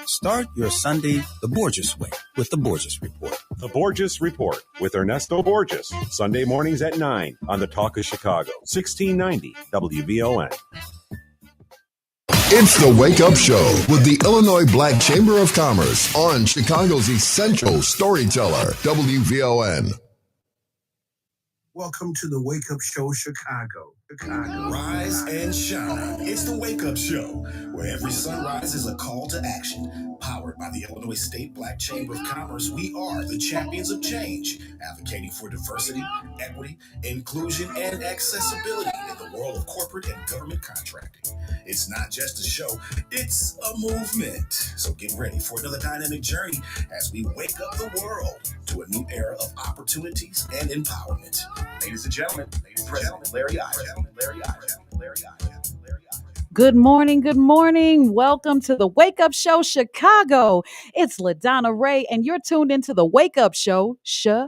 Start your Sunday the Borges way with the Borges Report. The Borges Report with Ernesto Borges. Sunday mornings at 9 on the Talk of Chicago, 1690 WVON. It's the Wake Up Show with the Illinois Black Chamber of Commerce on Chicago's essential storyteller, WVON. Welcome to the Wake Up Show, Chicago. Rise and shine. It's the Wake Up Show, where every sunrise is a call to action. Powered by the Illinois State Black Chamber of Commerce, we are the champions of change, advocating for diversity, equity, inclusion, and accessibility in the world of corporate and government contracting. It's not just a show, it's a movement. So get ready for another dynamic journey as we wake up the world to a new era of opportunities and empowerment. Ladies and gentlemen, President Larry Ivory. Good morning. Good morning. Welcome to the Wake Up Show, Chicago. It's LaDonna Raeh, and you're tuned into the Wake Up Show, Chicago.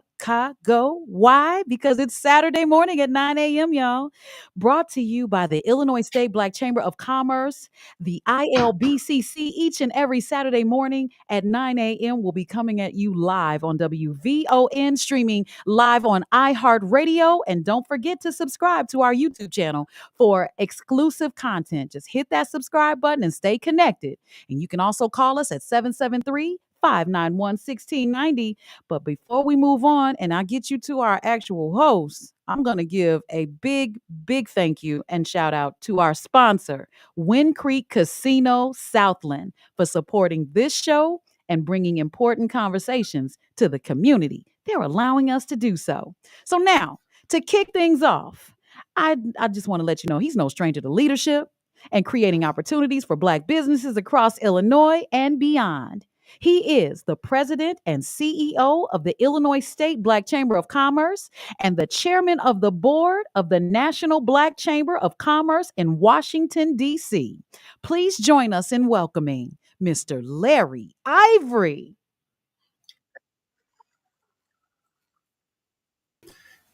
Why? Because it's Saturday morning at 9 a.m., y'all. Brought to you by the Illinois State Black Chamber of Commerce, the ILBCC, each and every Saturday morning at 9 a.m. We'll be coming at you live on WVON, streaming live on iHeartRadio. And don't forget to subscribe to our YouTube channel for exclusive content. Just hit that subscribe button and stay connected. And you can also call us at 773-591-1690. But before we move on and I get you to our actual host, I'm going to give a big thank you and shout out to our sponsor, Wind Creek Casino Southland, for supporting this show and bringing important conversations to the community. They're allowing us to do so. So now, to kick things off, I just want to let you know he's no stranger to leadership and creating opportunities for Black businesses across Illinois and beyond. He is the president and CEO of the Illinois State Black Chamber of Commerce and the chairman of the board of the National Black Chamber of Commerce in Washington, D.C. Please join us in welcoming Mr. Larry Ivory.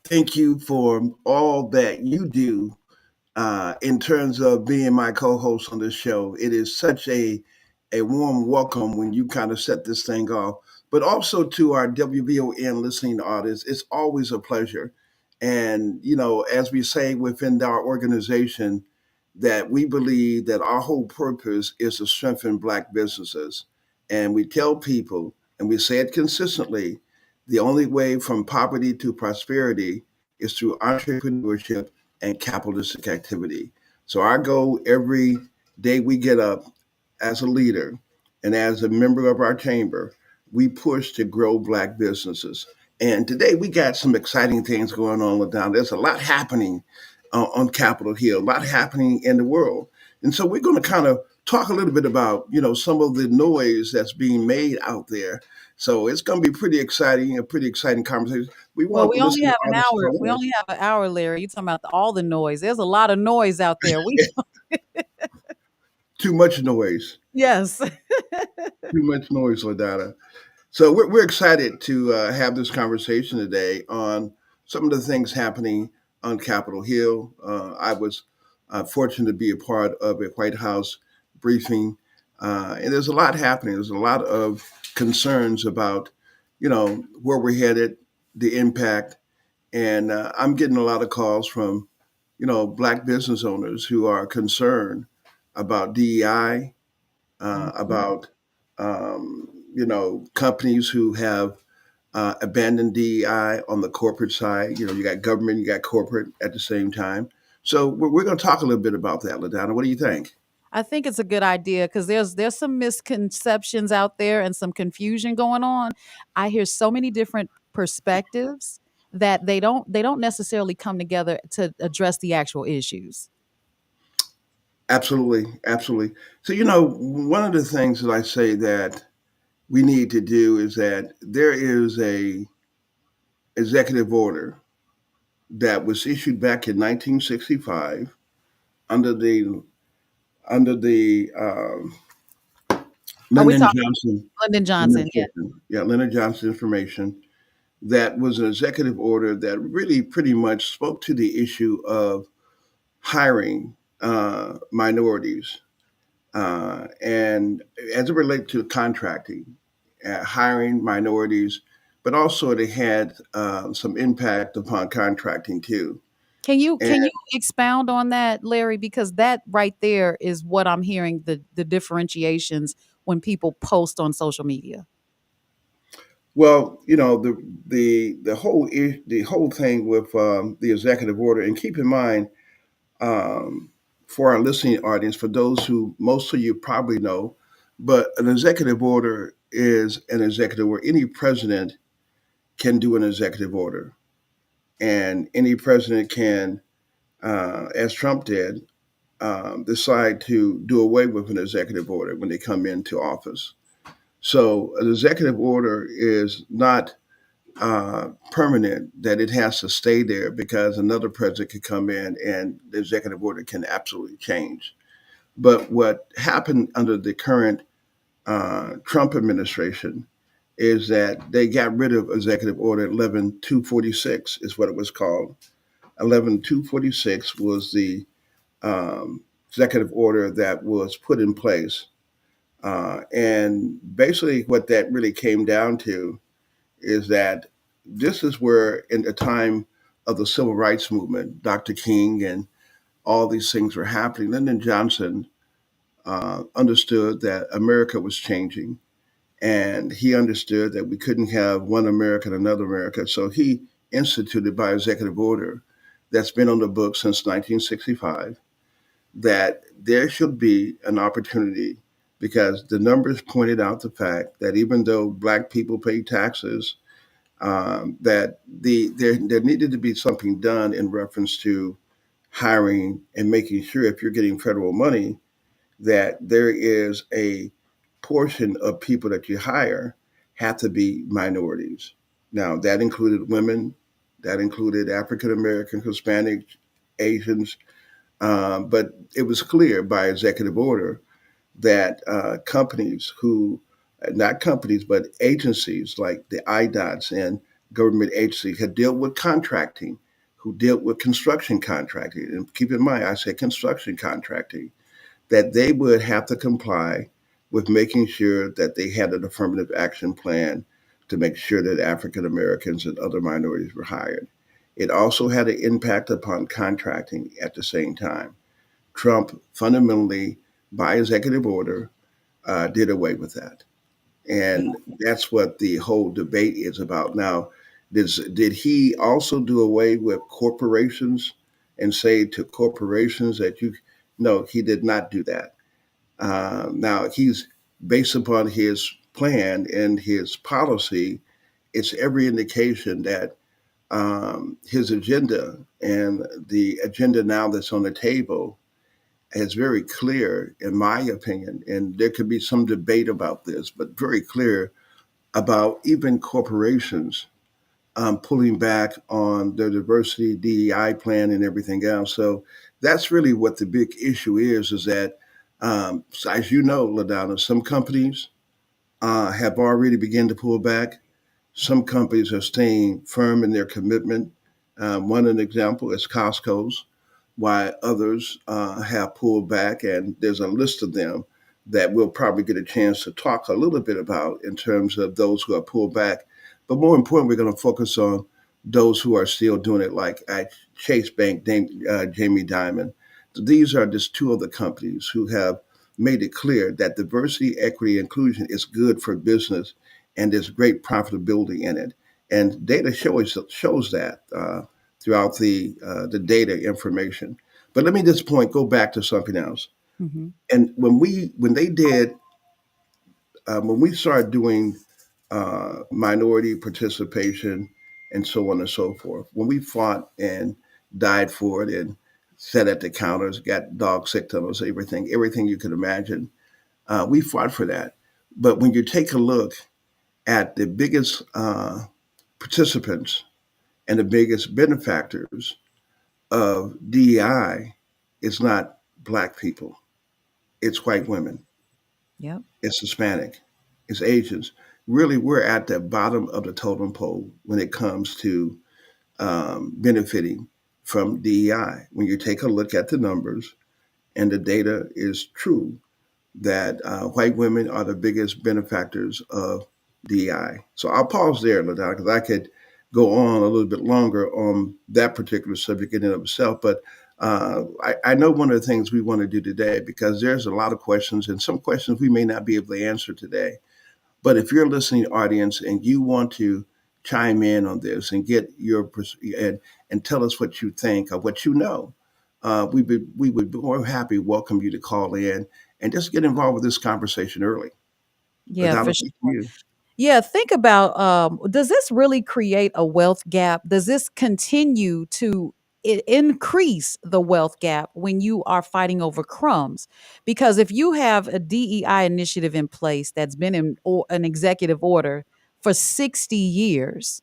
Thank you for all that you do in terms of being my co-host on this show. It is such a warm welcome when you kind of set this thing off. But also to our WVON listening audience, it's always a pleasure. And, you know, as we say within our organization, that we believe that our whole purpose is to strengthen Black businesses. And we tell people, and we say it consistently, the only way from poverty to prosperity is through entrepreneurship and capitalistic activity. So our goal every day we get up as a leader and as a member of our chamber, we push to grow Black businesses. And today we got some exciting things going on, LaDonna. There's a lot happening on Capitol Hill, a lot happening in the world. And so we're going to kind of talk a little bit about, you know, some of the noise that's being made out there. So it's going to be pretty exciting, a pretty exciting conversation. We only have an hour. We only have an hour, Larry. You're talking about all the noise. There's a lot of noise out there. Too much noise. Yes. Too much noise, LaDonna. So we're excited to have this conversation today on some of the things happening on Capitol Hill. I was fortunate to be a part of a White House briefing, and there's a lot happening. There's a lot of concerns about, you know, where we're headed, the impact, and I'm getting a lot of calls from, you know, Black business owners who are concerned about DEI, about you know, companies who have abandoned DEI on the corporate side. You know, you got government, you got corporate at the same time. So we're going to talk a little bit about that, LaDonna. What do you think? I think it's a good idea because there's some misconceptions out there and some confusion going on. I hear so many different perspectives that they don't necessarily come together to address the actual issues. Absolutely, absolutely. So, you know, one of the things that I say that we need to do is that there is a executive order that was issued back in 1965 under the Lyndon Johnson. Lyndon Johnson, yeah. Yeah, Lyndon Johnson information. That was an executive order that really pretty much spoke to the issue of hiring minorities And as it relates to contracting, hiring minorities, but also they had some impact upon contracting too. And Can you expound on that, Larry? Because that right there is what I'm hearing, the differentiations when people post on social media. well, the whole thing with the executive order, and keep in mind, um, for our listening audience, for those who most of you probably know, but an executive order is an executive order. Any president can do an executive order, and any president can, as Trump did, decide to do away with an executive order when they come into office. So an executive order is not permanent, that it has to stay there because another president could come in and the executive order can absolutely change. But what happened under the current Trump administration is that they got rid of Executive Order 11246, is what it was called. 11246 was the executive order that was put in place. And basically, what that really came down to is that this is where, in the time of the civil rights movement, Dr. King and all these things were happening. Lyndon Johnson understood that America was changing, and he understood that we couldn't have one America and another America. So he instituted by executive order that's been on the books since 1965 that there should be an opportunity because the numbers pointed out the fact that even though Black people pay taxes, that there needed to be something done in reference to hiring and making sure if you're getting federal money that there is a portion of people that you hire have to be minorities. Now that included women, that included African American, Hispanic, Asians, but it was clear by executive order that companies who, not companies, but agencies like the IDOTs and government agencies had dealt with contracting, who dealt with construction contracting. And keep in mind, I said construction contracting, that they would have to comply with making sure that they had an affirmative action plan to make sure that African Americans and other minorities were hired. It also had an impact upon contracting at the same time. Trump fundamentally, by executive order, did away with that. And that's what the whole debate is about. Now, did he also do away with corporations and say to corporations that you, no, he did not do that. Now, he's based upon his plan and his policy, it's every indication that his agenda and the agenda now that's on the table is very clear, in my opinion, and there could be some debate about this, but very clear about even corporations pulling back on their diversity, DEI plan, and everything else. So that's really what the big issue is that, so as you know, LaDonna, some companies have already begun to pull back. Some companies are staying firm in their commitment. One an example is Costco's, while others have pulled back, and there's a list of them that we'll probably get a chance to talk a little bit about in terms of those who have pulled back. But more important, we're going to focus on those who are still doing it, like at Chase Bank, Jamie Dimon. These are just two of the companies who have made it clear that diversity, equity, inclusion is good for business, and there's great profitability in it. And data shows that throughout the data information. But let me at this point go back to something else. Mhm. And when we started doing minority participation and so on and so forth, when we fought and died for it and sat at the counters, got dog sick on us, everything you could imagine, we fought for that. But when you take a look at the biggest participants and the biggest benefactors of DEI, it's not Black people, it's white women, Yep. it's Hispanic, it's Asians. Really, we're at the bottom of the totem pole when it comes to benefiting from DEI. When you take a look at the numbers, and the data is true, that white women are the biggest benefactors of DEI. So I'll pause there, LaDonna, because I could go on a little bit longer on that particular subject in and of itself. But I know one of the things we want to do today, because there's a lot of questions, and some questions we may not be able to answer today. But if you're a listening audience and you want to chime in on this and get and tell us what you think or what you know, we would be more happy welcome you to call in and just get involved with this conversation early. Yeah, Without for a sure. you. Yeah, think about does this really create a wealth gap? Does this continue to increase the wealth gap when you are fighting over crumbs? Because if you have a DEI initiative in place that's been in an executive order for 60 years,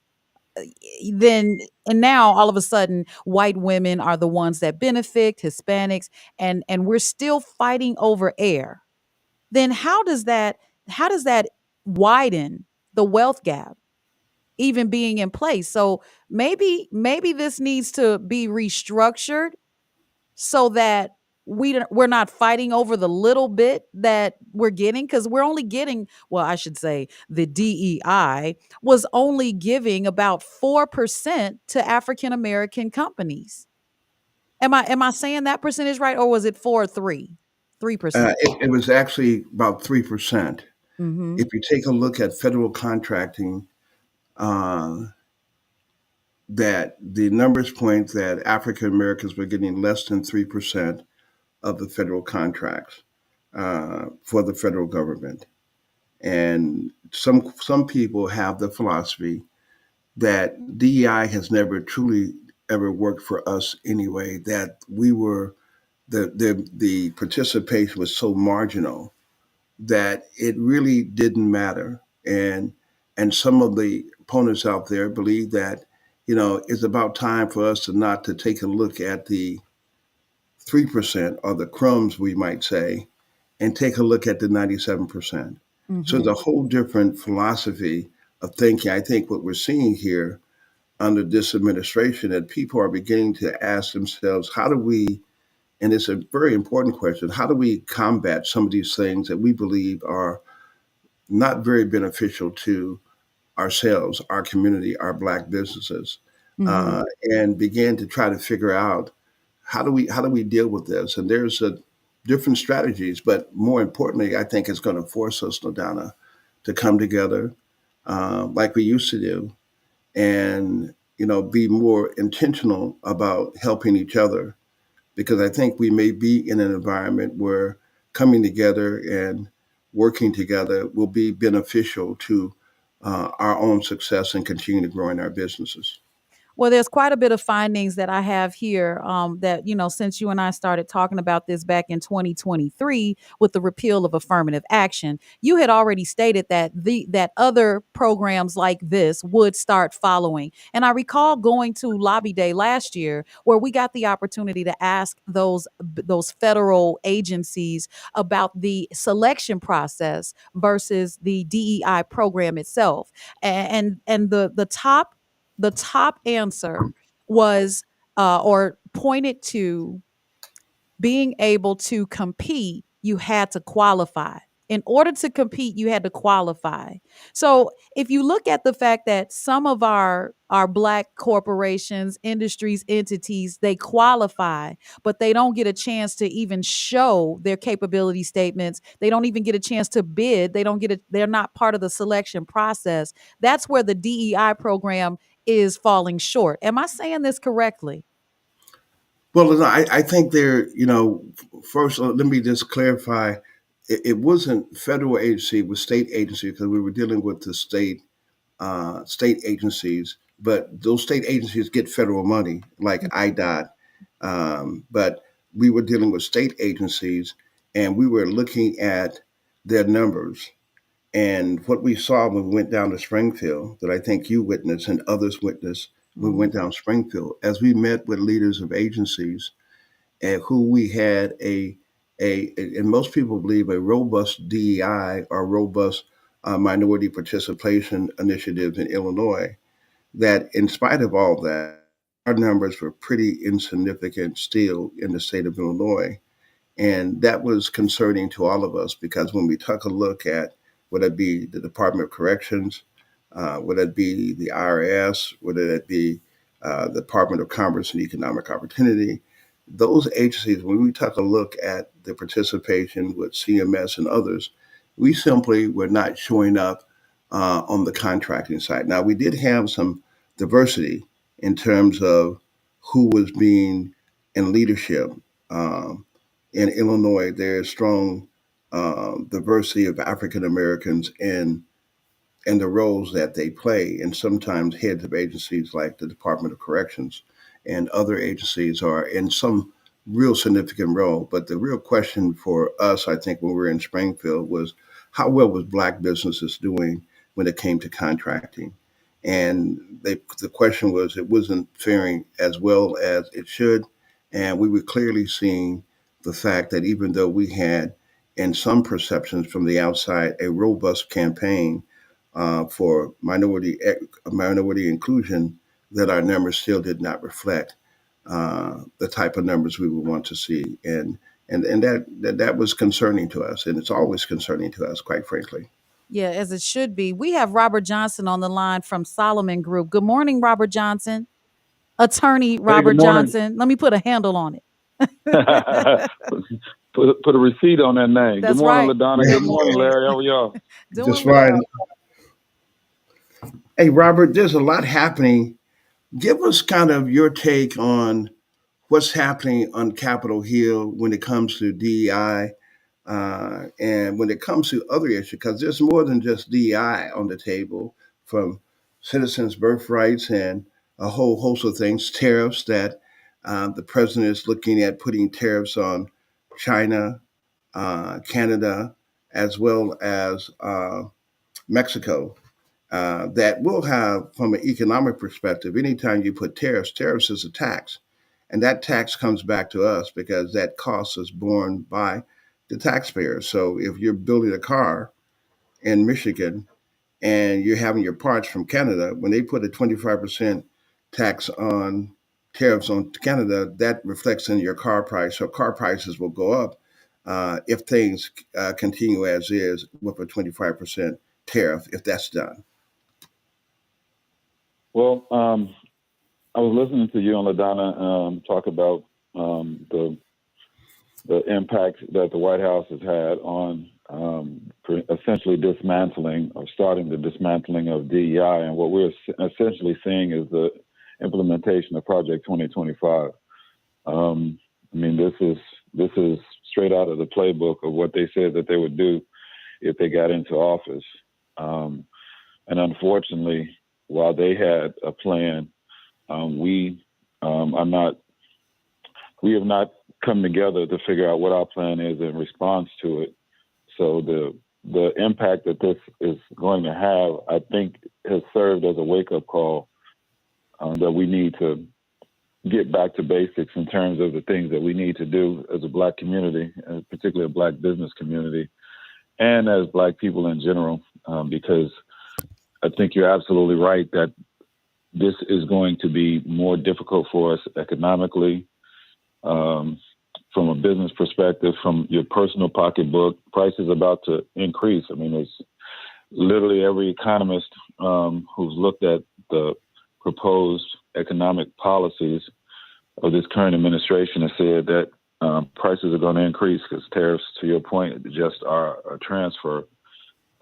then and now all of a sudden white women are the ones that benefit, Hispanics, and we're still fighting over air, then how does that widen the wealth gap even being in place? So maybe this needs to be restructured so that we're not fighting over the little bit that we're getting, because we're only getting, well, I should say the DEI was only giving about 4% to African American companies. Am I saying that percentage right, or was it 3%? It was actually about 3%. Mm-hmm. If you take a look at federal contracting, uh, that the numbers point that African Americans were getting less than 3% of the federal contracts for the federal government. And some people have the philosophy that DEI has never truly ever worked for us anyway. That we were the participation was so marginal that it really didn't matter. And some of the opponents out there believe that it's about time for us to not to take a look at the 3% or the crumbs, we might say, and take a look at the 97%. So Mm-hmm. it's a whole different philosophy of thinking. I think what we're seeing here under this administration, that people are beginning to ask themselves, how do we, and it's a very important question, how do we combat some of these things that we believe are not very beneficial to ourselves, our community, our Black businesses, Mm-hmm. and begin to try to figure out how do we deal with this? And there's different strategies, but more importantly, I think it's going to force us, LaDonna, to come together like we used to do, and be more intentional about helping each other, because I think we may be in an environment where coming together and working together will be beneficial to our own success and continue to grow in our businesses. Well, there's quite a bit of findings that I have here, that, since you and I started talking about this back in 2023 with the repeal of affirmative action, you had already stated that other programs like this would start following. And I recall going to Lobby Day last year where we got the opportunity to ask those federal agencies about the selection process versus the DEI program itself. And the top answer was, or pointed to, being able to compete, you had to qualify. In order to compete, you had to qualify. So if you look at the fact that some of our Black corporations, industries, entities, they qualify, but they don't get a chance to even show their capability statements. They don't even get a chance to bid. They're not part of the selection process. That's where the DEI program is falling short. Am I saying this correctly? Well, no, I think first, let me just clarify. It wasn't federal agency, it was state agency, because we were dealing with the state agencies, but those state agencies get federal money, like IDOT. But we were dealing with state agencies, and we were looking at their numbers. And what we saw when we went down to Springfield, that I think you witnessed and others witnessed when we Mhm. went down Springfield, as we met with leaders of agencies and who we had and most people believe a robust DEI or robust minority participation initiatives in Illinois, that in spite of all that, our numbers were pretty insignificant still in the state of Illinois. And that was concerning to all of us because when we took a look at whether it be the Department of Corrections, whether it be the IRS, whether it be the Department of Commerce and Economic Opportunity, those agencies, when we took a look at the participation with CMS and others, we simply were not showing up on the contracting side. Now, we did have some diversity in terms of who was being in leadership. Um, in Illinois, there's strong diversity of African Americans in the roles that they play, and sometimes heads of agencies like the Department of Corrections and other agencies are in some real significant role. But the real question for us, I think, when we were in Springfield was how well was Black businesses doing when it came to contracting? And the question was it wasn't faring as well as it should. And we were clearly seeing the fact that even though we had, in some perceptions from the outside, a robust campaign for minority inclusion, that our numbers still did not reflect the type of numbers we would want to see, and that was concerning to us, and it's always concerning to us, quite frankly. Yeah, as it should be. We have Robert Johnson on the line from Solomon Group. Good morning, Robert Johnson. Attorney Hey, good Robert morning. Johnson. Let me put a handle on it. put a receipt on that name. Good That's morning, right. LaDonna. Good Good morning, morning. Larry. How are y'all? Doing Just fine. well. Hey, Robert, there's a lot happening. Give us kind of your take on what's happening on Capitol Hill when it comes to DEI and when it comes to other issues, because there's more than just DEI on the table, from citizens' birthrights and a whole host of things, tariffs that the president is looking at putting tariffs on China, Canada, as well as Mexico. That will have, from an economic perspective, anytime you put tariffs is a tax. And that tax comes back to us because that cost is borne by the taxpayer. So if you're building a car in Michigan and you're having your parts from Canada, when they put a 25% tax on tariffs on Canada, that reflects in your car price. So car prices will go up if things continue as is with a 25% tariff, if that's done. Well, I was listening to you and LaDonna talk about the impact that the White House has had on essentially dismantling or starting the dismantling of DEI. And what we're essentially seeing is the implementation of Project 2025. I mean, this is straight out of the playbook of what they said that they would do if they got into office. And unfortunately, while they had a plan, we have not come together to figure out what our plan is in response to it. So the impact that this is going to have, I think, has served as a wake-up call that we need to get back to basics in terms of the things that we need to do as a Black community, and particularly a Black business community, and as Black people in general, because I think you're absolutely right that this is going to be more difficult for us economically, from a business perspective, from your personal pocketbook. Prices about to increase. I mean, it's literally every economist who's looked at the proposed economic policies of this current administration has said that prices are going to increase because tariffs, to your point, just are a transfer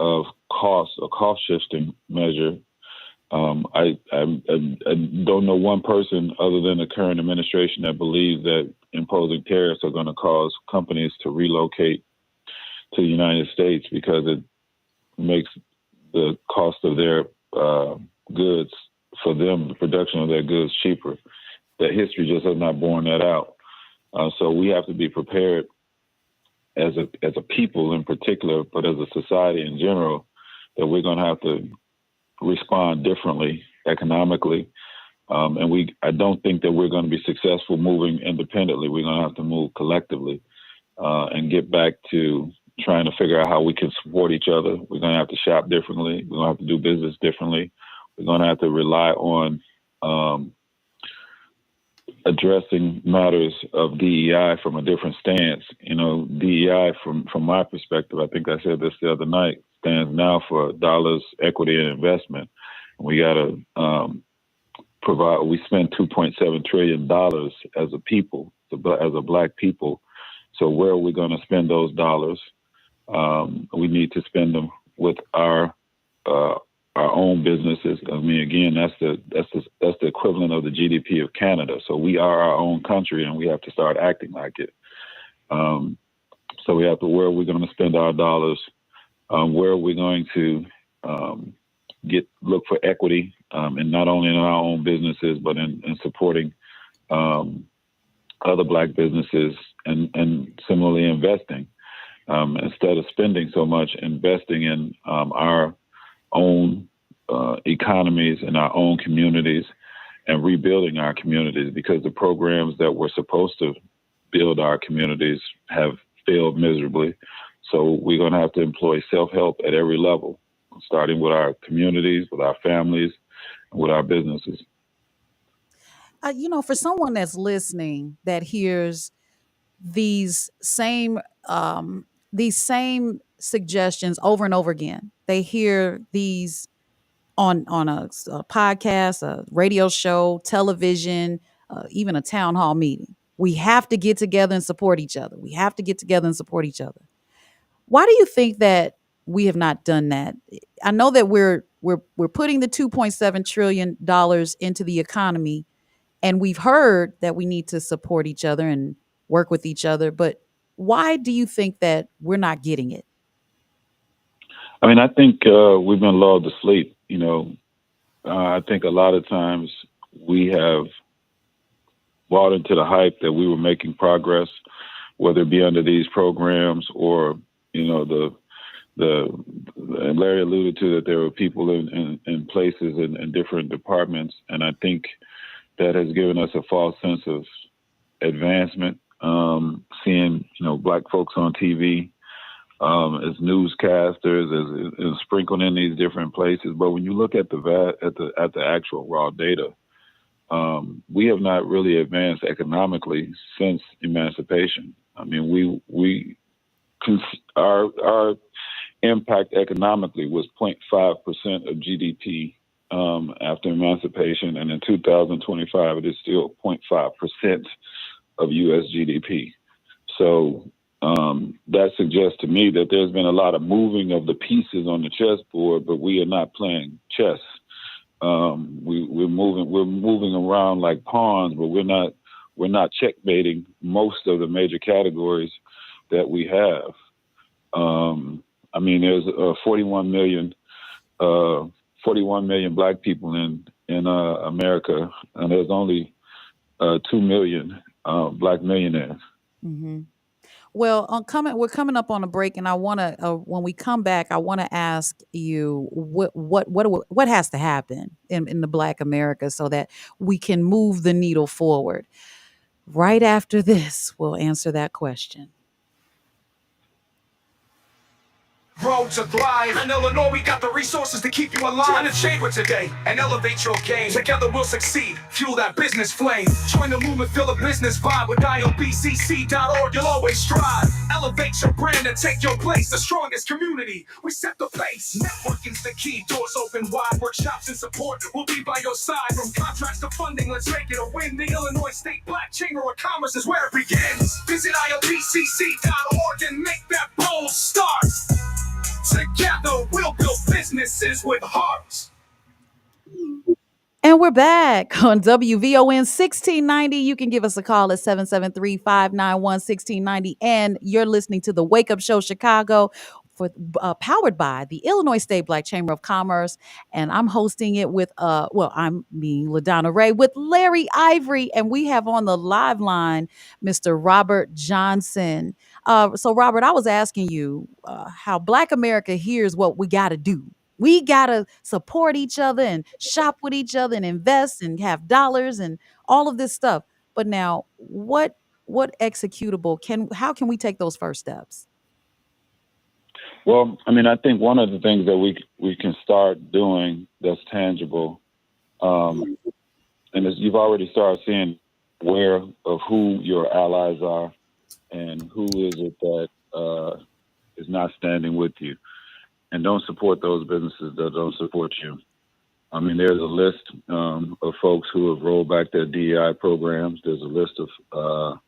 of cost, a cost shifting measure. I don't know one person other than the current administration that believes that imposing tariffs are going to cause companies to relocate to the United States because it makes the cost of their goods for them, the production of their goods, cheaper. That history just has not borne that out. So we have to be prepared as a people in particular, but as a society in general, that we're going to have to respond differently economically. And I don't think that we're going to be successful moving independently. We're going to have to move collectively and get back to trying to figure out how we can support each other. We're going to have to shop differently. We're going to have to do business differently. We're going to have to rely on addressing matters of DEI from a different stance. DEI, from my perspective, I think I said this the other night, stands now for dollars, equity, and investment. We got to provide. We spend $2.7 trillion as a people, as a Black people. So where are we going to spend those dollars? We need to spend them with our own businesses. I mean, again, that's the equivalent of the GDP of Canada. So we are our own country, and we have to start acting like it. So we have to, where are we going to spend our dollars? Where are we going to look for equity, and not only in our own businesses, but in supporting other Black businesses, and similarly investing. Instead of spending so much, investing in our own economies and our own communities, and rebuilding our communities, because the programs that were supposed to build our communities have failed miserably. So we're going to have to employ self-help at every level, starting with our communities, with our families, and with our businesses. For someone that's listening that hears these same suggestions over and over again, they hear these on a podcast, a radio show, television, even a town hall meeting. We have to get together and support each other. We have to get together and support each other. Why do you think that we have not done that? I know that we're putting the $2.7 trillion into the economy, and we've heard that we need to support each other and work with each other. But why do you think that we're not getting it? I mean, I think we've been lulled to sleep. I think a lot of times we have bought into the hype that we were making progress, whether it be under these programs or, Larry alluded to that there were people in places in different departments. And I think that has given us a false sense of advancement, seeing, Black folks on TV, as newscasters, as sprinkled in these different places. But when you look at the actual raw data, we have not really advanced economically since emancipation. I mean, our impact economically was 0.5% of GDP after emancipation, and in 2025 it is still 0.5% of U.S. GDP. So that suggests to me that there's been a lot of moving of the pieces on the chessboard, but we are not playing chess. We're moving around like pawns, but we're not checkmating most of the major categories that we have. I mean, there's 41 million Black people in America, and there's only 2 million Black millionaires. Mm-hmm. Well, we're coming up on a break, and I want to, when we come back, I want to ask you what has to happen in the Black America so that we can move the needle forward. Right after this, we'll answer that question. Road to thrive. In Illinois, we got the resources to keep you alive. Join the chamber today and elevate your game. Together we'll succeed. Fuel that business flame. Join the movement, feel the business vibe with IOBCC.org. You'll always strive. Elevate your brand and take your place. The strongest community. We set the pace. Networking's the key. Doors open wide. Workshops and support. We'll be by your side. From contracts to funding, let's make it a win. The Illinois State Black Chamber of Commerce is where it begins. Visit IOBCC.org and make that bold start. Together, we'll build businesses with hearts. And we're back on WVON 1690. You can give us a call at 773-591-1690. And you're listening to the Wake Up Show Chicago, powered by the Illinois State Black Chamber of Commerce. And I'm hosting it with, I'm me, LaDonna Raeh, with Larry Ivory. And we have on the live line Mr. Robert Johnson. So, Robert, I was asking you how Black America hears what we got to do. We got to support each other and shop with each other and invest and have dollars and all of this stuff. But now, what executable how can we take those first steps? Well, I mean, I think one of the things that we can start doing that's tangible, and as you've already started seeing aware of who your allies are and who is it that is not standing with you. And don't support those businesses that don't support you. I mean, there's a list of folks who have rolled back their DEI programs. There's a list of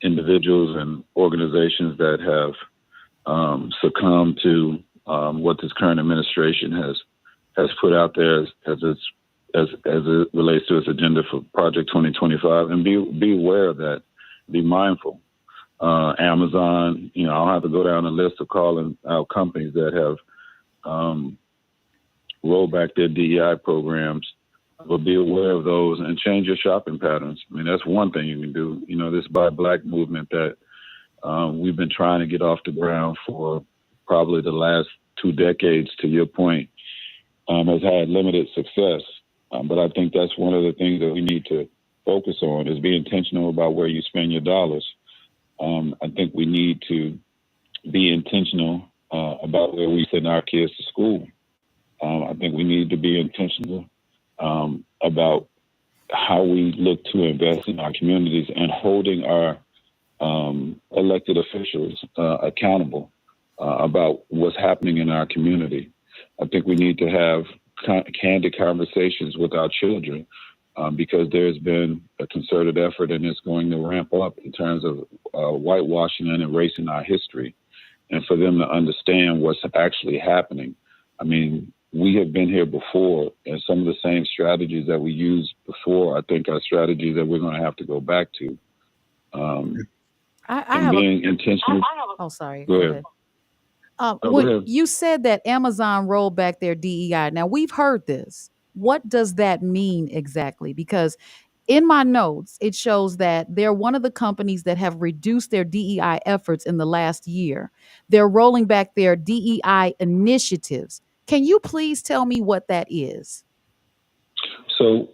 individuals and organizations that have succumbed to what this current administration has put out there as it relates to its agenda for Project 2025. And be aware of that. Be mindful. Amazon, I don't have to go down a list of calling out companies that have roll back their DEI programs, but be aware of those and change your shopping patterns. I mean, that's one thing you can do. This Buy Black movement that we've been trying to get off the ground for probably the last 2 decades, to your point, has had limited success. But I think that's one of the things that we need to focus on is be intentional about where you spend your dollars. I think we need to be intentional about where we send our kids to school. I think we need to be intentional about how we look to invest in our communities and holding our elected officials accountable about what's happening in our community. I think we need to have candid conversations with our children because there's been a concerted effort and it's going to ramp up in terms of whitewashing and erasing our history, and for them to understand what's actually happening. I mean, we have been here before, and some of the same strategies that we used before, I think, are strategies that we're going to have to go back to. Being intentional. Oh, sorry. Go ahead. When you said that Amazon rolled back their DEI, now we've heard this. What does that mean exactly? Because in my notes, it shows that they're one of the companies that have reduced their DEI efforts in the last year. They're rolling back their DEI initiatives. Can you please tell me what that is? So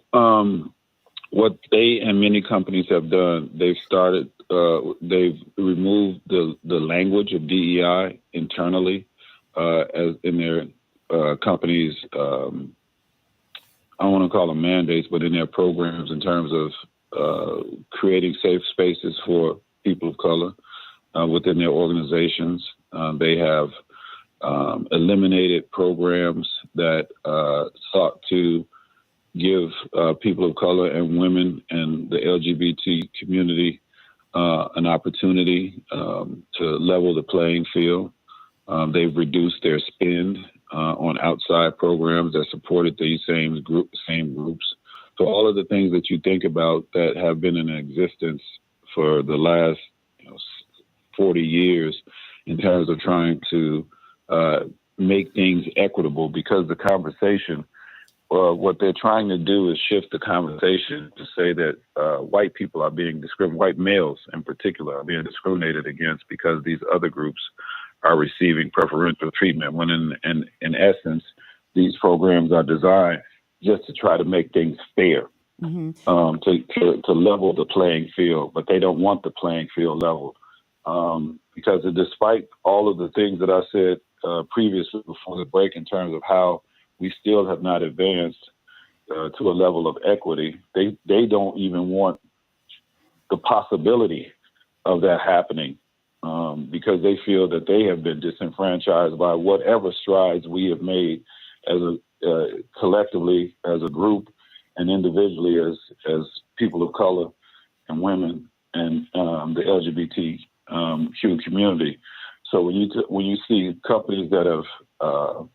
what they and many companies have done, they've removed the language of DEI internally as in their companies. I don't want to call them mandates, but in their programs in terms of creating safe spaces for people of color within their organizations. They have eliminated programs that sought to give people of color and women and the LGBT community an opportunity to level the playing field. They've reduced their spend on outside programs that supported these same groups. So all of the things that you think about that have been in existence for the last 40 years in terms of trying to make things equitable, because the conversation, what they're trying to do is shift the conversation to say that white people are being discriminated, white males in particular are being discriminated against because these other groups are receiving preferential treatment, when in essence, these programs are designed just to try to make things fair, to level the playing field, but they don't want the playing field leveled. Because despite all of the things that I said previously before the break in terms of how we still have not advanced to a level of equity, they don't even want the possibility of that happening. Because they feel that they have been disenfranchised by whatever strides we have made as collectively as a group and individually as people of color and women and the LGBTQ community. So when you see companies that are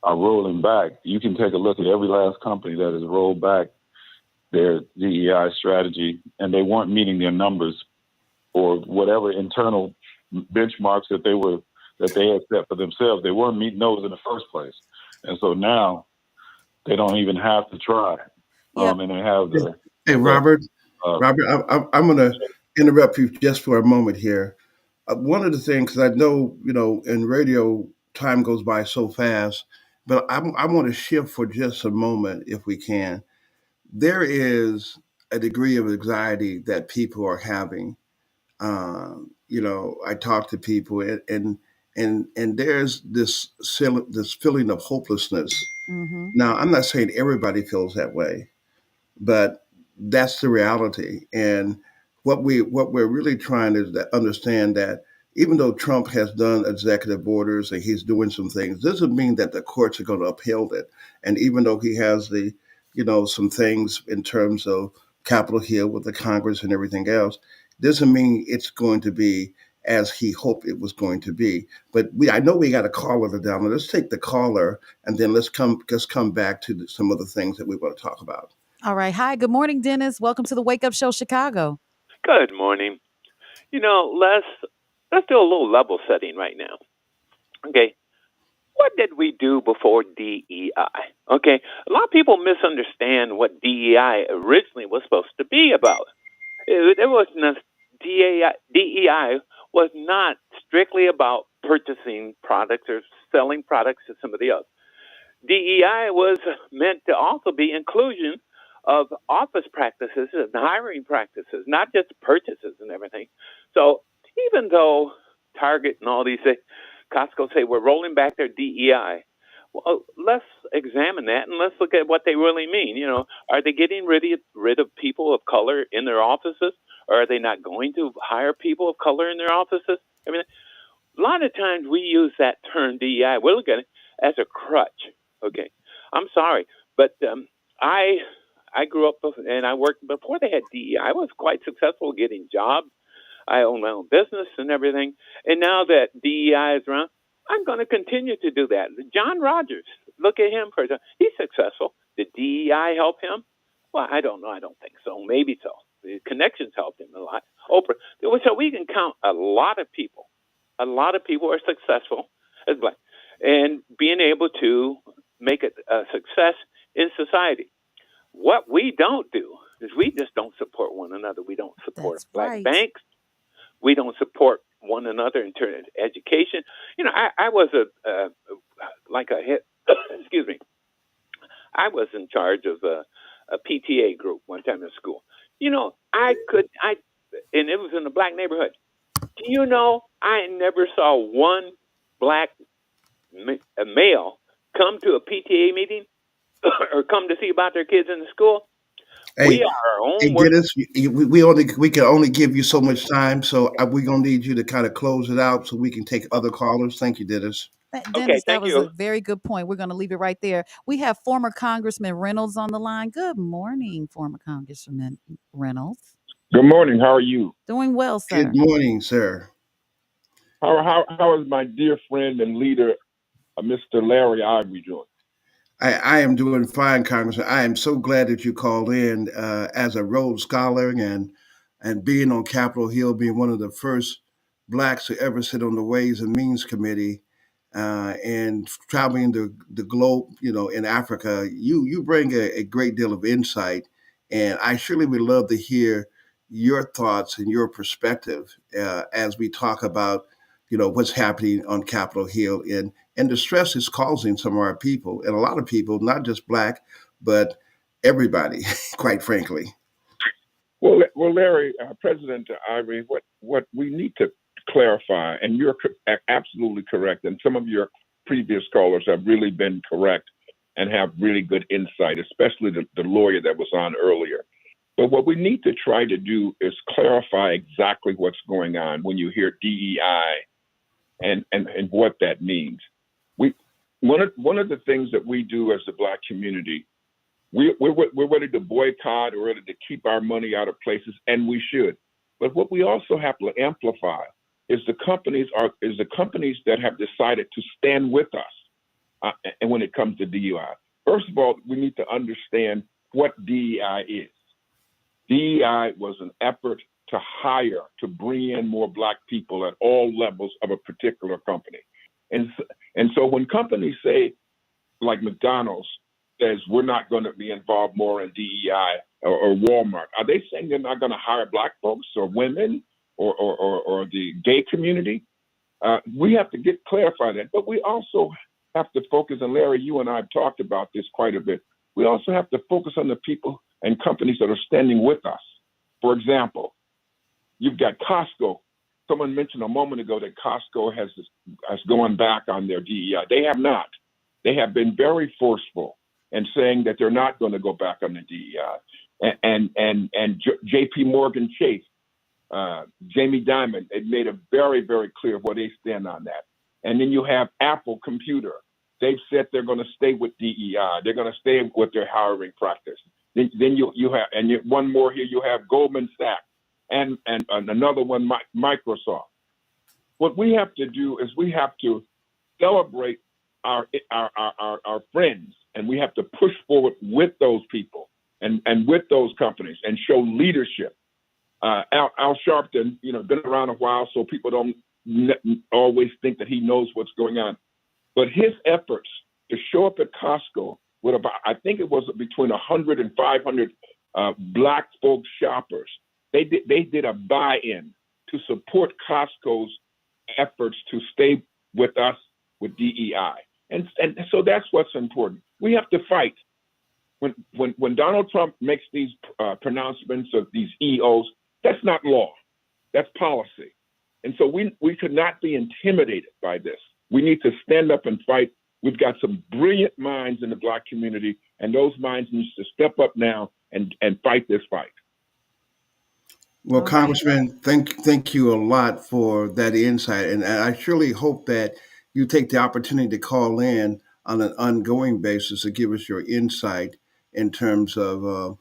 rolling back, you can take a look at every last company that has rolled back their DEI strategy, and they weren't meeting their numbers or whatever internal benchmarks that they had set for themselves. They weren't meeting those in the first place, and so now they don't even have to try. And they have the. Hey, Robert. Robert, I'm going to interrupt you just for a moment here. One of the things, because I know in radio time goes by so fast, but I want to shift for just a moment, if we can. There is a degree of anxiety that people are having. I talk to people, and there's this feeling of hopelessness. Now, I'm not saying everybody feels that way, but That's the reality. And what we're really trying to understand that even though Trump has done executive orders and he's doing some things, doesn't mean that the courts are going to uphold it. And even though he has some things in terms of Capitol Hill with the Congress and everything else, doesn't mean it's going to be as he hoped it was going to be. But I know we got a caller down. Let's take the caller and then let's come back to some of the things that we want to talk about. All right. Hi. Good morning, Dennis. Welcome to the Wake Up Show, Chicago. Good morning. Let's do a little level setting right now. Okay. What did we do before DEI? Okay. A lot of people misunderstand what DEI originally was supposed to be about. It wasn't DEI was not strictly about purchasing products or selling products to somebody else. DEI was meant to also be inclusion of office practices and hiring practices, not just purchases and everything. So even though Target and all these Costco say we're rolling back their DEI, well, let's examine that and let's look at what they really mean. Are they getting rid of people of color in their offices, or are they not going to hire people of color in their offices? I mean, a lot of times we use that term DEI. We look at it as a crutch. Okay, I'm sorry, but I grew up and I worked before they had DEI. I was quite successful getting jobs. I own my own business and everything. And now that DEI is around, I'm going to continue to do that. John Rogers, look at him for a time. He's successful. Did DEI help him? Well, I don't know. I don't think so. Maybe so. The connections helped him a lot. Oprah. So we can count a lot of people. A lot of people are successful as Black and being able to make it a success in society. What we don't do is we just don't support one another. We don't support Black banks. We don't support one another in terms of education. I was excuse me. I was in charge of a PTA group one time in school. And it was in a Black neighborhood. Do you know, I never saw one Black male come to a PTA meeting or come to see about their kids in the school. Hey, we are our own. Dennis, we can only give you so much time, so we're gonna need you to kind of close it out so we can take other callers. Thank you, Dennis. Dennis, that was a very good point. We're going to leave it right there. We have former Congressman Reynolds on the line. Good morning, former Congressman Reynolds. Good morning. How are you? Doing well, sir. Good morning, sir. How is my dear friend and leader, Mr. Larry Ivory, doing? I am doing fine, Congressman. I am so glad that you called in as a Rhodes Scholar and being on Capitol Hill, being one of the first Blacks to ever sit on the Ways and Means Committee and traveling the globe, in Africa. You bring a great deal of insight, and I surely would love to hear your thoughts and your perspective as we talk about, what's happening on Capitol Hill and the stress it's causing some of our people, and a lot of people, not just Black, but everybody, quite frankly. Well, Larry, President Ivory, what we need to clarify, and you're absolutely correct, and some of your previous callers have really been correct and have really good insight, especially the lawyer that was on earlier. But what we need to try to do is clarify exactly what's going on when you hear DEI and what that means. One of the things that we do as the Black community, we're ready to boycott or ready to keep our money out of places, and we should. But what we also have to amplify is the companies that have decided to stand with us, and when it comes to DEI. First of all, we need to understand what DEI is. DEI was an effort to bring in more Black people at all levels of a particular company. And so when companies say, like McDonald's says, we're not going to be involved more in DEI, or Walmart, are they saying they're not going to hire Black folks or women or the gay community? We have to clarify that. But we also have to focus, and Larry, you and I have talked about this quite a bit. We also have to focus on the people and companies that are standing with us. For example, you've got Costco. Someone mentioned a moment ago that Costco has gone back on their DEI. They have not. They have been very forceful in saying that they're not going to go back on the DEI. and J.P. Morgan Chase, Jamie Dimon, it made it very, very clear where they stand on that. And then you have Apple Computer. They've said they're going to stay with DEI. They're going to stay with their hiring practice. Then you have, and one more here, you have Goldman Sachs and another one, Microsoft. What we have to do is we have to celebrate our friends, and we have to push forward with those people and with those companies and show leadership. Al Sharpton, been around a while, so people don't always think that he knows what's going on. But his efforts to show up at Costco with about, I think it was between 100 and 500 Black folk shoppers. They did a buy-in to support Costco's efforts to stay with us with DEI. And so that's what's important. We have to fight. When Donald Trump makes these pronouncements of these EOs, that's not law. That's policy. And so we could not be intimidated by this. We need to stand up and fight. We've got some brilliant minds in the Black community, and those minds need to step up now and fight this fight. Well, Congressman, thank you a lot for that insight. And I surely hope that you take the opportunity to call in on an ongoing basis to give us your insight in terms of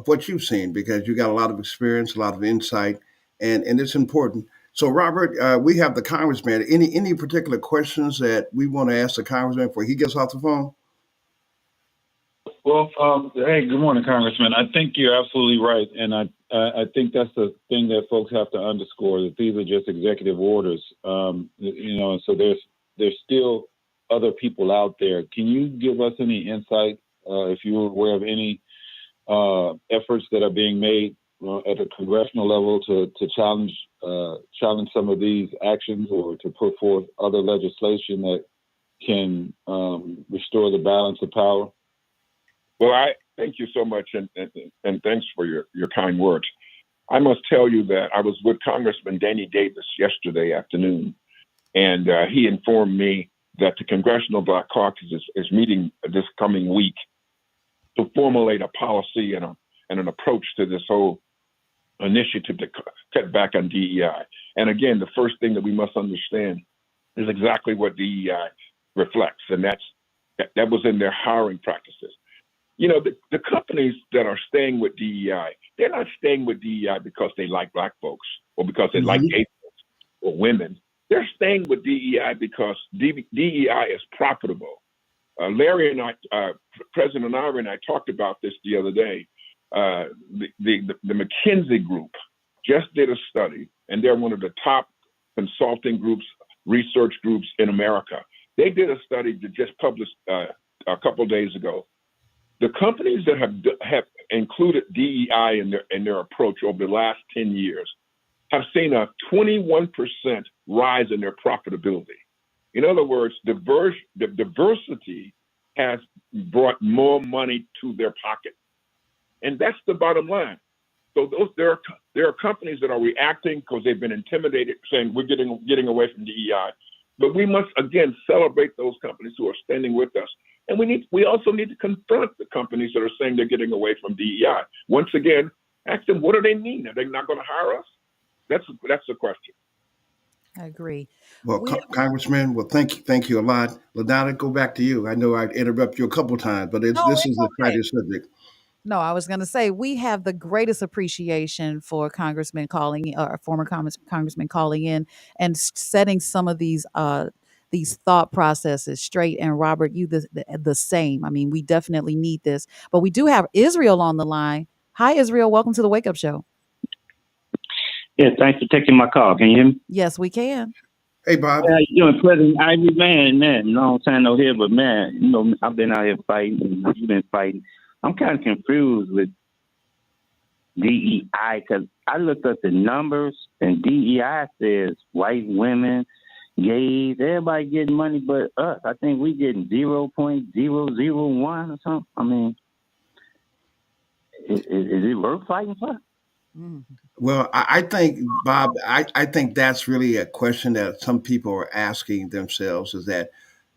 what you've seen, because you got a lot of experience, a lot of insight, and it's important. So, Robert, we have the Congressman. Any particular questions that we want to ask the Congressman before he gets off the phone? Well, hey, good morning, Congressman. I think you're absolutely right, and I think that's the thing that folks have to underscore, that these are just executive orders. So there's still other people out there. Can you give us any insight, if you're aware of any efforts that are being made at a congressional level to challenge some of these actions, or to put forth other legislation that can restore the balance of power? Well, I thank you so much, and thanks for your kind words. I must tell you that I was with Congressman Danny Davis yesterday afternoon, and he informed me that the Congressional Black Caucus is meeting this coming week to formulate a policy and an approach to this whole initiative to cut back on DEI. And again, the first thing that we must understand is exactly what DEI reflects, and that was in their hiring practices. The companies that are staying with DEI, they're not staying with DEI because they like Black folks or because they like gay folks or women. They're staying with DEI because DEI is profitable. Larry and I, President Ivory and I talked about this the other day. The McKinsey Group just did a study, and they're one of the top consulting groups, research groups in America. They did a study that just published a couple of days ago. The companies that have included DEI in their approach over the last 10 years have seen a 21% rise in their profitability. In other words, the diversity has brought more money to their pocket. And that's the bottom line. So there are companies that are reacting because they've been intimidated, saying we're getting away from DEI. But we must, again, celebrate those companies who are standing with us. And we also need to confront the companies that are saying they're getting away from DEI. Once again, ask them, what do they mean? Are they not going to hire us? That's the question. I agree. Well, Congressman, thank you a lot. LaDonna, go back to you. I know I interrupt you a couple times, but this is a exciting subject. No, I was going to say we have the greatest appreciation for Congressman calling, or former Congressman calling in and setting some of these thought processes straight. And Robert, you the same. I mean, we definitely need this. But we do have Israel on the line. Hi, Israel. Welcome to the Wake Up Show. Yeah, thanks for taking my call. Can you hear me? Yes, we can. Hey, Bob. President Ivy, man, long time no here, but man, I've been out here fighting, and you've been fighting. I'm kind of confused with DEI because I looked up the numbers, and DEI says white women, gays, everybody getting money but us. I think we getting 0.001 or something. I mean, is it worth fighting for? Well, I think, Bob, I think that's really a question that some people are asking themselves, is that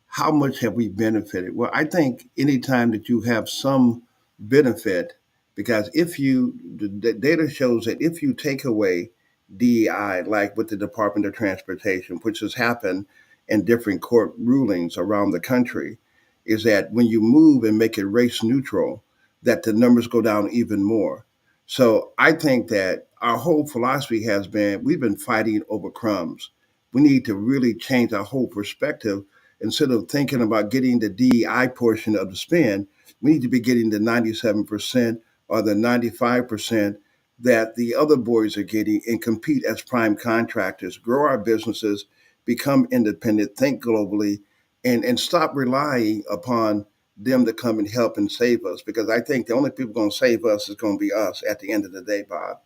how much have we benefited? Well, I think anytime that you have some benefit, because the data shows that if you take away DEI, like with the Department of Transportation, which has happened in different court rulings around the country, is that when you move and make it race neutral, that the numbers go down even more. So I think that our whole philosophy has been we've been fighting over crumbs. We need to really change our whole perspective. Instead of thinking about getting the DEI portion of the spend, we need to be getting the 97% or the 95% that the other boys are getting and compete as prime contractors, grow our businesses, become independent, think globally, and stop relying upon them to come and help and save us. Because I think the only people going to save us is going to be us at the end of the day, Bob.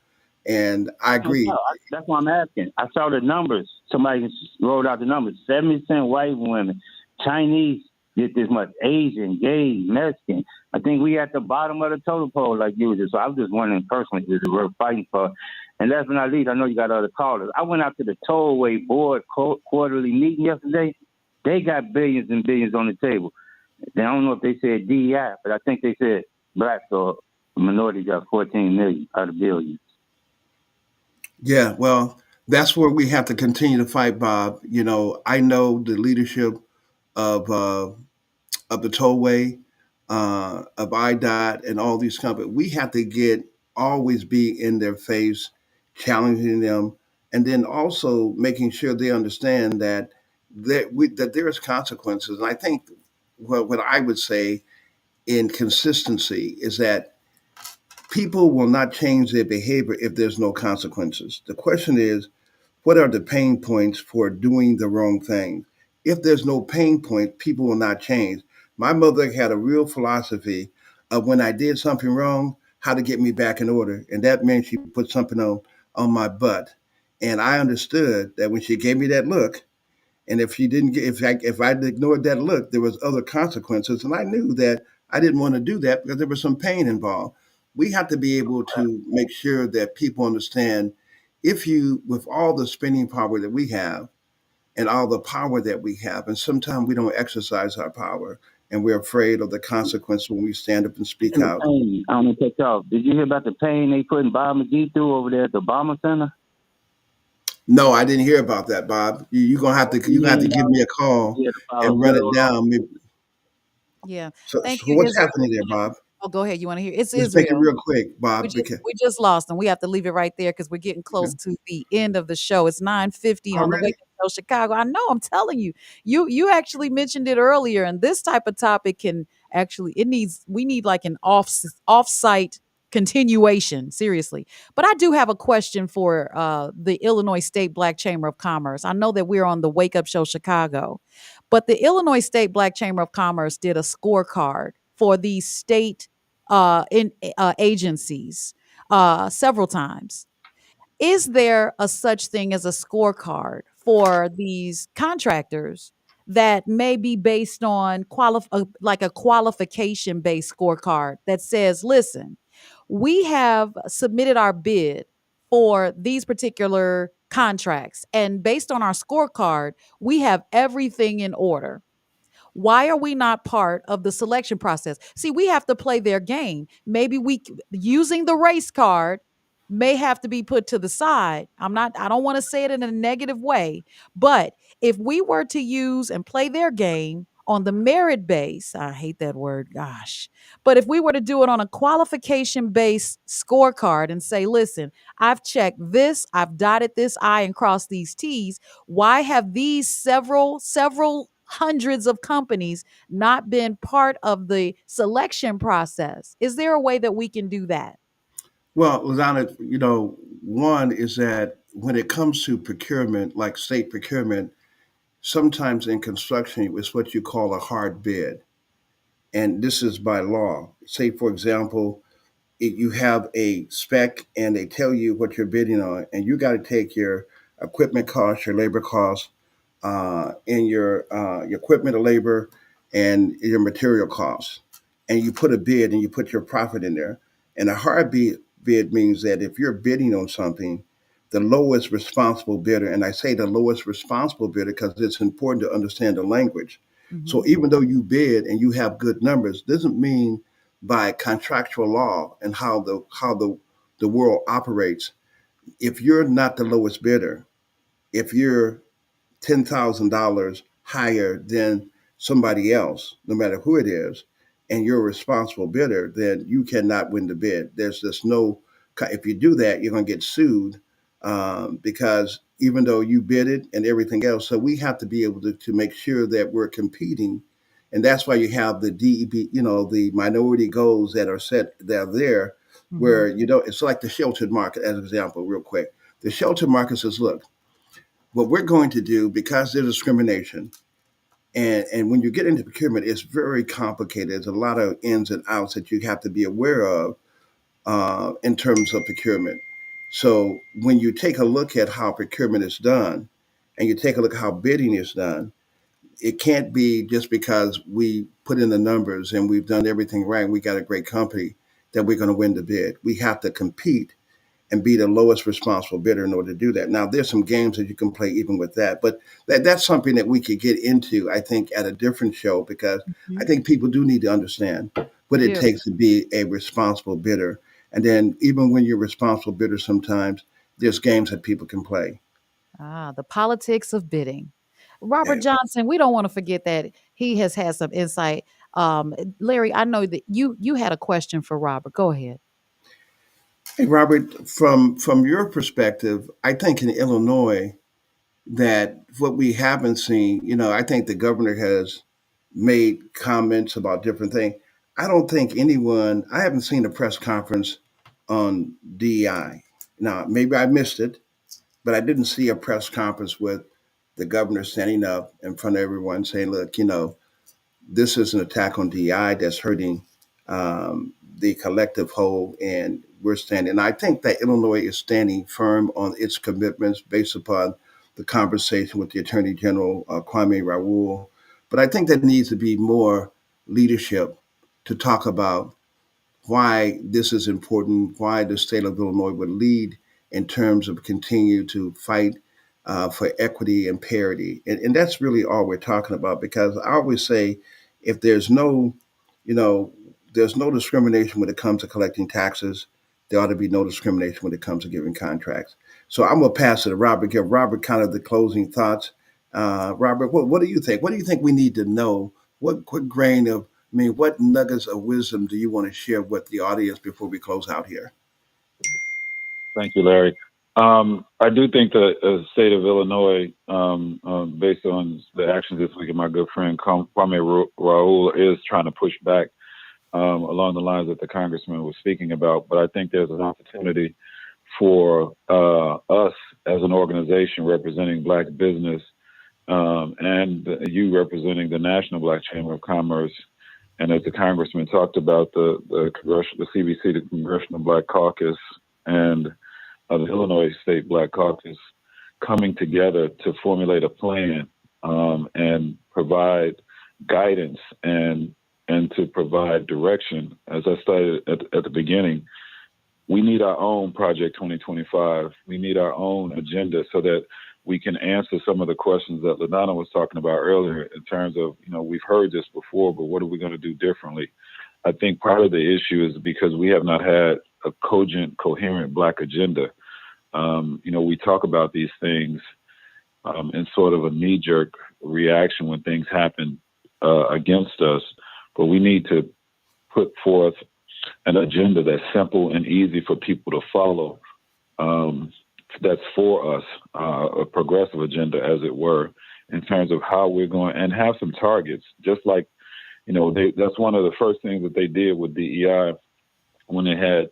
And I agree. That's why I'm asking. I saw the numbers. Somebody wrote out the numbers. 70% white women, Chinese get this much, Asian, gay, Mexican. I think we at the bottom of the totem pole like usual. So I was just wondering personally if we're fighting for. And last but not least, I know you got other callers. I went out to the Tollway Board quarterly meeting yesterday. They got billions and billions on the table. I don't know if they said DEI, but I think they said blacks or minorities got 14 million out of billions. Yeah, well, that's where we have to continue to fight, Bob. I know the leadership of the tollway, of IDOT, and all these companies. We have to always be in their face, challenging them, and then also making sure they understand that there's consequences. And I think what I would say in consistency is that people will not change their behavior if there's no consequences. The question is, what are the pain points for doing the wrong thing? If there's no pain point, people will not change. My mother had a real philosophy of when I did something wrong, how to get me back in order. And that meant she put something on my butt. And I understood that when she gave me that look, and if she didn't get, if I ignored that look, there was other consequences. And I knew that I didn't want to do that because there was some pain involved. We have to be able to make sure that people understand with all the spending power that we have and all the power that we have, and sometimes we don't exercise our power and we're afraid of the consequence when we stand up and speak out. I don't know, take off. Did you hear about the pain they putting Bob McGee through over there at the Obama Center? No, I didn't hear about that, Bob. You're gonna have to give me a call and run it down. Yeah. So Thank you, what's Israel. happening there, Bob? Oh, go ahead. You want to hear? It's Let's make it Israel. real quick, Bob. We just lost them. We have to leave it right there because we're getting close to the end of the show. It's 9:50 on the Wake Up Show Chicago. I know, I'm telling you. You actually mentioned it earlier, and this type of topic can actually we need like an off-site continuation, seriously. But I do have a question for the Illinois State Black Chamber of Commerce. I know that we're on the Wake Up Show Chicago, but the Illinois State Black Chamber of Commerce did a scorecard for the state agencies several times. Is there a such thing as a scorecard for these contractors that may be based on like a qualification based scorecard that says, listen, we have submitted our bid for these particular contracts, and based on our scorecard, we have everything in order. Why are we not part of the selection process? See, we have to play their game. Maybe using the race card may have to be put to the side. I don't want to say it in a negative way, but if we were to use and play their game on the merit base, I hate that word, gosh, but if we were to do it on a qualification based scorecard and say, listen, I've checked this, I've dotted this I and crossed these T's, why have these several hundreds of companies not been part of the selection process? Is there a way that we can do that? Well, LaDonna, one is that when it comes to procurement, like state procurement, sometimes in construction, it's what you call a hard bid. And this is by law. Say, for example, you have a spec and they tell you what you're bidding on, and you got to take your equipment costs, your labor costs, and your equipment or labor and your material costs. And you put a bid and you put your profit in there. And a hard bid means that if you're bidding on something, the lowest responsible bidder, and I say the lowest responsible bidder because it's important to understand the language. Mhm. So even though you bid and you have good numbers, doesn't mean by contractual law and how the world operates. If you're not the lowest bidder, if you're $10,000 higher than somebody else, no matter who it is, and you're a responsible bidder, then you cannot win the bid. There's just no, if you do that, you're going to get sued because even though you bid it and everything else. So we have to be able to make sure that we're competing. And that's why you have the DEB, the minority goals that are set, that are there, where, it's like the sheltered market, as an example, real quick. The sheltered market says, look, what we're going to do, because there's discrimination, and when you get into procurement, it's very complicated. There's a lot of ins and outs that you have to be aware of in terms of procurement. So when you take a look at how procurement is done, and you take a look at how bidding is done, it can't be just because we put in the numbers and we've done everything right, we got a great company, that we're going to win the bid. We have to compete and be the lowest responsible bidder in order to do that. Now, there's some games that you can play even with that, but that's something that we could get into, I think, at a different show, because I think people do need to understand what it Yeah. takes to be a responsible bidder. And then even when you're a responsible bidder, sometimes there's games that people can play. The politics of bidding. Robert Yeah. Johnson, we don't want to forget that he has had some insight. Larry, I know that you had a question for Robert. Go ahead. Hey, Robert, from your perspective, I think in Illinois that what we haven't seen, I think the governor has made comments about different things. I haven't seen a press conference on DEI. Now, maybe I missed it, but I didn't see a press conference with the governor standing up in front of everyone saying, look, this is an attack on DEI that's hurting the collective whole, and we're standing. And I think that Illinois is standing firm on its commitments based upon the conversation with the Attorney General, Kwame Raoul. But I think there needs to be more leadership to talk about why this is important, why the state of Illinois would lead in terms of continue to fight for equity and parity. And that's really all we're talking about, because I always say if you know, there's no discrimination when it comes to collecting taxes, there ought to be no discrimination when it comes to giving contracts. So I'm going to pass it to Robert, give Robert kind of the closing thoughts. Robert, what do you think? What do you think we need to know? What grain of what nuggets of wisdom do you want to share with the audience before we close out here? Thank you, Larry. I do think the state of Illinois, based on the actions this week of my good friend Kwame Raoul, is trying to push back along the lines that the congressman was speaking about. But I think there's an opportunity for us as an organization representing Black business and you representing the National Black Chamber of Commerce. And as the congressman talked about, the CBC, the Congressional Black Caucus, and the Illinois State Black Caucus coming together to formulate a plan and provide guidance and to provide direction. As I stated at the beginning, we need our own Project 2025. We need our own agenda so that we can answer some of the questions that LaDonna was talking about earlier in terms of, we've heard this before, but what are we going to do differently? I think part of the issue is because we have not had a cogent, coherent Black agenda. We talk about these things in sort of a knee-jerk reaction when things happen against us, but we need to put forth an agenda that's simple and easy for people to follow. That's for us, a progressive agenda, as it were, in terms of how we're going, and have some targets. Just like, that's one of the first things that they did with DEI when they had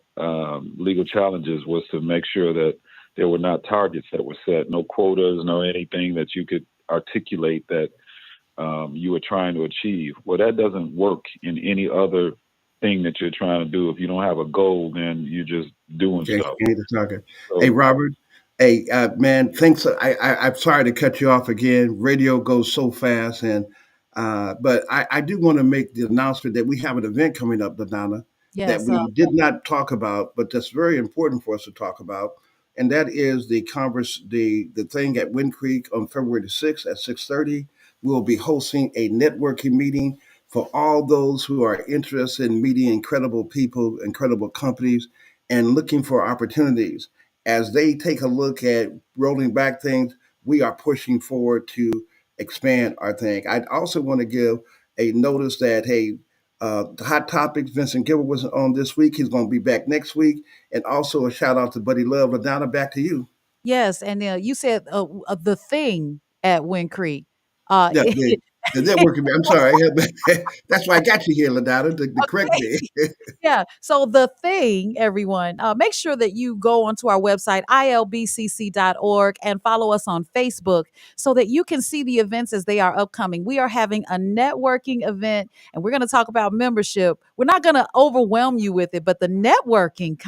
legal challenges, was to make sure that there were not targets that were set, no quotas, no anything that you could articulate that you were trying to achieve. Well, that doesn't work in any other thing that you're trying to do. If you don't have a goal, then you're just doing stuff. So, hey, Robert. Hey, man, thanks. I'm sorry to cut you off again. Radio goes so fast, and but I do want to make the announcement that we have an event coming up, LaDonna, that Yes. we did not talk about, but that's very important for us to talk about, and that is the thing at Wind Creek on February the 6th at 6:30. We will be hosting a networking meeting for all those who are interested in meeting incredible people, incredible companies, and looking for opportunities. As they take a look at rolling back things, we are pushing forward to expand our thing. I also want to give a notice that, hey, the Hot Topics, Vincent Gilbert was on this week. He's going to be back next week. And also a shout out to Buddy Love. LaDonna, back to you. Yes, and you said the thing at Wind Creek. Yeah, the networking. I'm sorry. That's why I got you here, LaDonna, to correct me. Yeah. So the thing, everyone, make sure that you go onto our website, ilbcc.org, and follow us on Facebook so that you can see the events as they are upcoming. We are having a networking event, and we're going to talk about membership. We're not going to overwhelm you with it, but the networking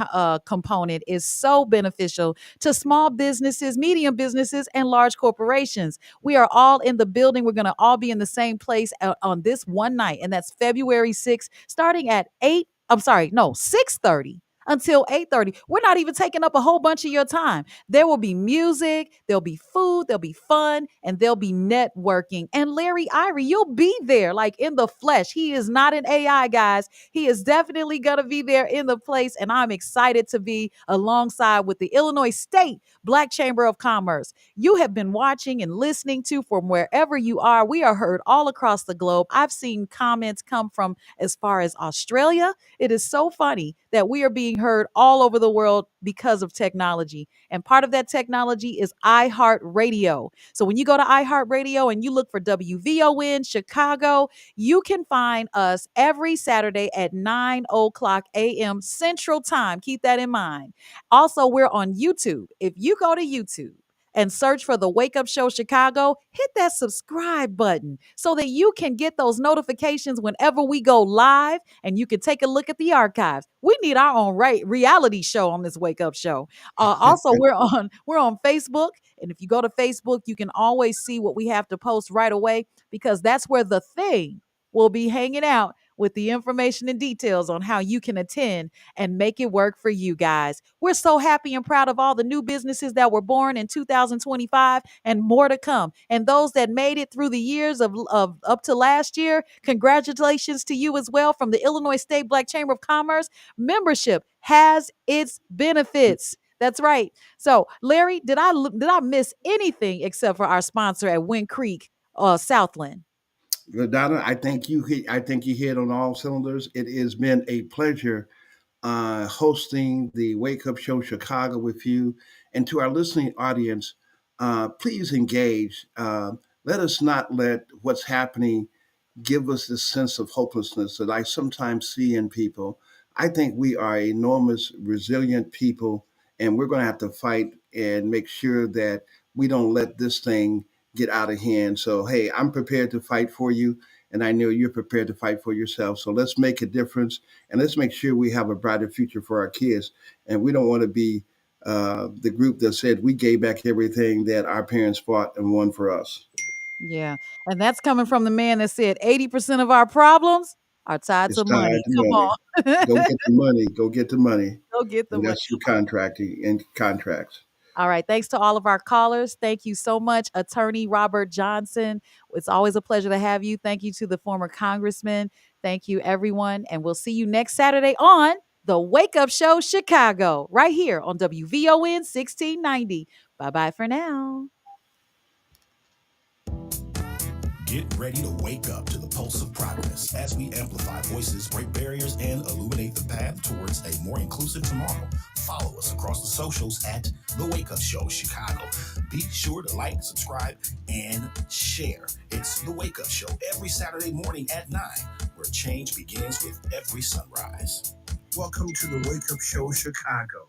component is so beneficial to small businesses, medium businesses, and large corporations. We are all in the building. We're going to all be in the same place on this one night, and that's February 6th, starting at 6:30 until 8:30. We're not even taking up a whole bunch of your time. There will be music, there'll be food, there'll be fun, and there'll be networking. And Larry Ivory, you'll be there like in the flesh. He is not an AI, guys. He is definitely going to be there in the place. And I'm excited to be alongside with the Illinois State Black Chamber of Commerce. You have been watching and listening to from wherever you are. We are heard all across the globe. I've seen comments come from as far as Australia. It is so funny that we are being heard all over the world because of technology. And part of that technology is iHeartRadio. So when you go to iHeartRadio and you look for WVON Chicago, you can find us every Saturday at 9:00 a.m. Central Time. Keep that in mind. Also, we're on YouTube. If you go to YouTube and search for the Wake Up Show Chicago, hit that subscribe button so that you can get those notifications whenever we go live, and you can take a look at the archives. We need our own reality show on this Wake Up Show. Also, we're on Facebook, and if you go to Facebook, you can always see what we have to post right away, because that's where the thing will be hanging out with the information and details on how you can attend and make it work for you guys. We're so happy and proud of all the new businesses that were born in 2025 and more to come. And those that made it through the years of up to last year, congratulations to you as well from the Illinois State Black Chamber of Commerce. Membership has its benefits. That's right. So, Larry, did I miss anything except for our sponsor at Wind Creek, Southland? LaDonna, I think you hit on all cylinders. It has been a pleasure hosting the Wake Up Show Chicago with you. And to our listening audience, please engage. Let us not let what's happening give us this sense of hopelessness that I sometimes see in people. I think we are enormous, resilient people, and we're going to have to fight and make sure that we don't let this thing get out of hand. So, hey, I'm prepared to fight for you, and I know you're prepared to fight for yourself. So let's make a difference, and let's make sure we have a brighter future for our kids. And we don't want to be the group that said we gave back everything that our parents fought and won for us. Yeah. And that's coming from the man that said 80% of our problems are tied to money. Come on. Go get the money. Go get the money. Go get the money. That's your contracting and contracts. All right. Thanks to all of our callers. Thank you so much, Attorney Robert Johnson. It's always a pleasure to have you. Thank you to the former congressman. Thank you, everyone. And we'll see you next Saturday on the Wake Up Show Chicago, right here on WVON 1690. Bye-bye for now. Get ready to wake up to the pulse of progress as we amplify voices, break barriers, and illuminate the path towards a more inclusive tomorrow. Follow us across the socials at The Wake Up Show Chicago. Be sure to like, subscribe, and share. It's The Wake Up Show every Saturday morning at 9, where change begins with every sunrise. Welcome to The Wake Up Show Chicago.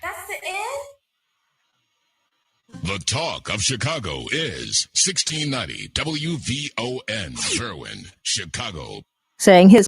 That's the end? The talk of Chicago is 1690 WVON, Berwyn, Chicago. Saying his